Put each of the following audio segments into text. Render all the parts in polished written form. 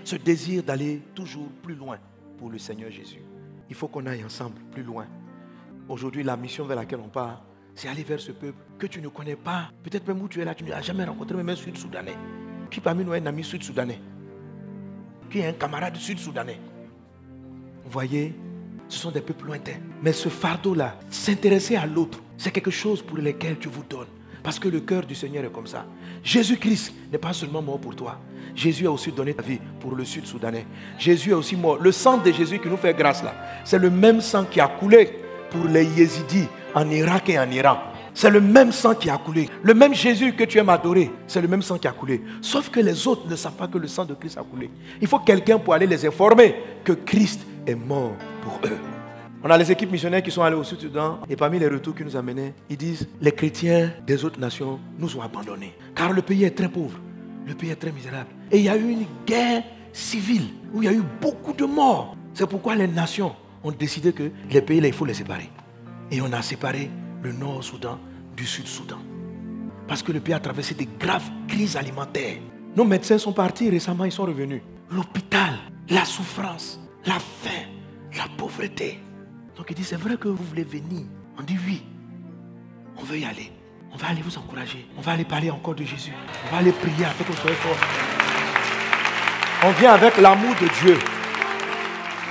ce désir d'aller toujours plus loin pour le Seigneur Jésus. Il faut qu'on aille ensemble plus loin. Aujourd'hui, la mission vers laquelle on part, c'est aller vers ce peuple que tu ne connais pas. Peut-être même où tu es là, tu n'as jamais rencontré même un Sud-Soudanais. Qui parmi nous est un ami Sud-Soudanais? Qui est un camarade Sud-Soudanais? Vous voyez, ce sont des peuples lointains. Mais ce fardeau-là, s'intéresser à l'autre, c'est quelque chose pour lequel Dieu vous donne. Parce que le cœur du Seigneur est comme ça. Jésus-Christ n'est pas seulement mort pour toi. Jésus a aussi donné sa vie pour le Sud-Soudanais. Jésus est aussi mort. Le sang de Jésus qui nous fait grâce là, c'est le même sang qui a coulé pour les Yézidis en Irak et en Iran. C'est le même sang qui a coulé. Le même Jésus que tu aimes adorer, c'est le même sang qui a coulé. Sauf que les autres ne savent pas que le sang de Christ a coulé. Il faut quelqu'un pour aller les informer que Christ est mort pour eux. On a les équipes missionnaires qui sont allées au Sud-Soudan et parmi les retours qui nous amenaient, ils disent les chrétiens des autres nations nous ont abandonnés. Car le pays est très pauvre, le pays est très misérable. Et il y a eu une guerre civile où il y a eu beaucoup de morts. C'est pourquoi les nations ont décidé que les pays là, il faut les séparer. Et on a séparé le Nord-Soudan du Sud-Soudan. Parce que le pays a traversé de graves crises alimentaires. Nos médecins sont partis récemment, ils sont revenus. L'hôpital, la souffrance, la faim, la pauvreté. Donc il dit, c'est vrai que vous voulez venir. On dit oui, on veut y aller. On va aller vous encourager. On va aller parler encore de Jésus. On va aller prier afin que vous soyez forts. On vient avec l'amour de Dieu.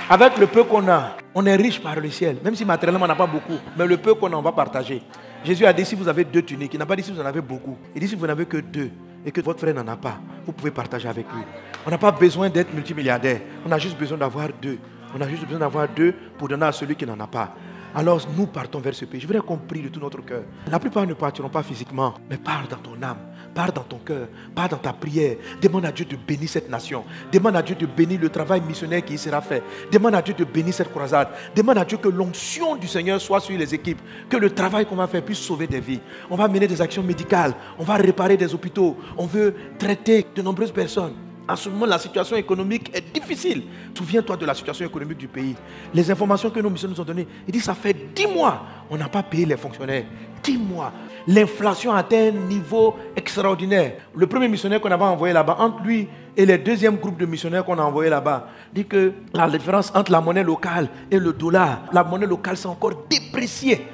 Avec le peu qu'on a. On est riche par le ciel. Même si matériellement on n'a pas beaucoup. Mais le peu qu'on a, on va partager. Jésus a dit si vous avez 2 tuniques. Il n'a pas dit si vous en avez beaucoup. Il dit si vous n'avez que 2 et que votre frère n'en a pas, vous pouvez partager avec lui. On n'a pas besoin d'être multimilliardaire. On a juste besoin d'avoir 2. On a juste besoin d'avoir 2 pour donner à celui qui n'en a pas. Alors nous partons vers ce pays. Je voudrais qu'on prie de tout notre cœur. La plupart ne partiront pas physiquement, mais parle dans ton âme, parle dans ton cœur, parle dans ta prière. Demande à Dieu de bénir cette nation. Demande à Dieu de bénir le travail missionnaire qui y sera fait. Demande à Dieu de bénir cette croisade. Demande à Dieu que l'onction du Seigneur soit sur les équipes. Que le travail qu'on va faire puisse sauver des vies. On va mener des actions médicales. On va réparer des hôpitaux. On veut traiter de nombreuses personnes. En ce moment, la situation économique est difficile. Souviens-toi de la situation économique du pays. Les informations que nos missions nous ont données, il dit ça fait 10 mois, on n'a pas payé les fonctionnaires. 10 mois. L'inflation a atteint un niveau extraordinaire. Le premier missionnaire qu'on avait envoyé là-bas, entre lui et le deuxième groupe de missionnaires qu'on a envoyé là-bas, dit que la différence entre la monnaie locale et le dollar, la monnaie locale s'est encore dépréciée.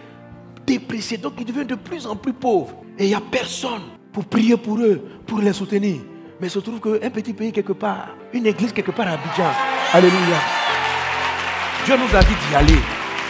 Dépréciée. Donc ils deviennent de plus en plus pauvres. Et il n'y a personne pour prier pour eux, pour les soutenir. Mais il se trouve qu'un petit pays quelque part, une église quelque part à Abidjan. Alléluia. Dieu nous a dit d'y aller.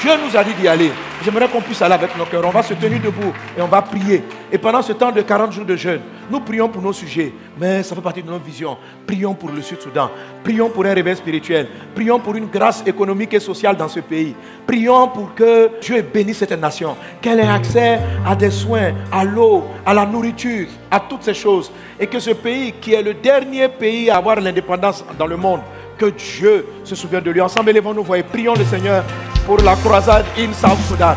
Dieu nous a dit d'y aller. J'aimerais qu'on puisse aller avec nos cœurs. On va se tenir debout et on va prier. Et pendant ce temps de 40 jours de jeûne, nous prions pour nos sujets. Mais ça fait partie de notre vision. Prions pour le Sud-Soudan. Prions pour un réveil spirituel. Prions pour une grâce économique et sociale dans ce pays. Prions pour que Dieu bénisse cette nation. Qu'elle ait accès à des soins, à l'eau, à la nourriture, à toutes ces choses. Et que ce pays, qui est le dernier pays à avoir l'indépendance dans le monde, que Dieu se souvienne de lui. Ensemble, élevons-nous voix et prions le Seigneur pour la croisade in South Sudan.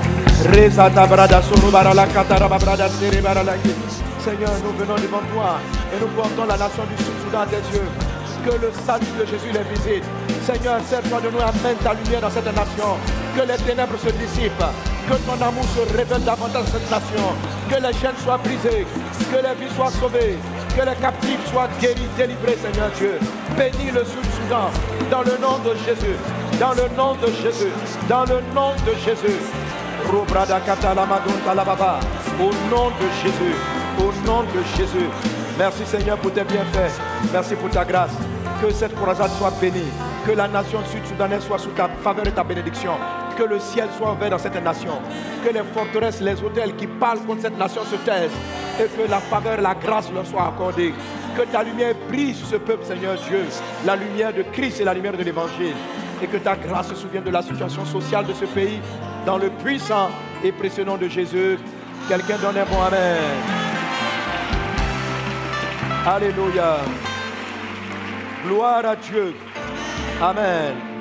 Seigneur, nous venons devant toi et nous portons la nation du Sud-Soudan à tes yeux. Que le salut de Jésus les visite. Seigneur, sers-toi de nous, amène ta lumière dans cette nation. Que les ténèbres se dissipent. Que ton amour se révèle davantage dans cette nation. Que les chaînes soient brisées. Que les vies soient sauvées. Que les captifs soient guéris, délivrés, Seigneur Dieu. Bénis le Sud-Soudan dans le nom de Jésus. Dans le nom de Jésus. Dans le nom de Jésus. Au nom de Jésus. Au nom de Jésus. Merci Seigneur pour tes bienfaits. Merci pour ta grâce. Que cette croisade soit bénie. Que la nation sud-soudanaise soit sous ta faveur et ta bénédiction. Que le ciel soit ouvert dans cette nation. Que les forteresses, les hôtels qui parlent contre cette nation se taisent. Et que la faveur et la grâce leur soient accordées. Que ta lumière brille sur ce peuple, Seigneur Dieu. La lumière de Christ et la lumière de l'Évangile. Et que ta grâce se souvienne de la situation sociale de ce pays. Dans le puissant et précieux nom de Jésus. Quelqu'un donne un bon amen. Alléluia. Gloire à Dieu. Amen.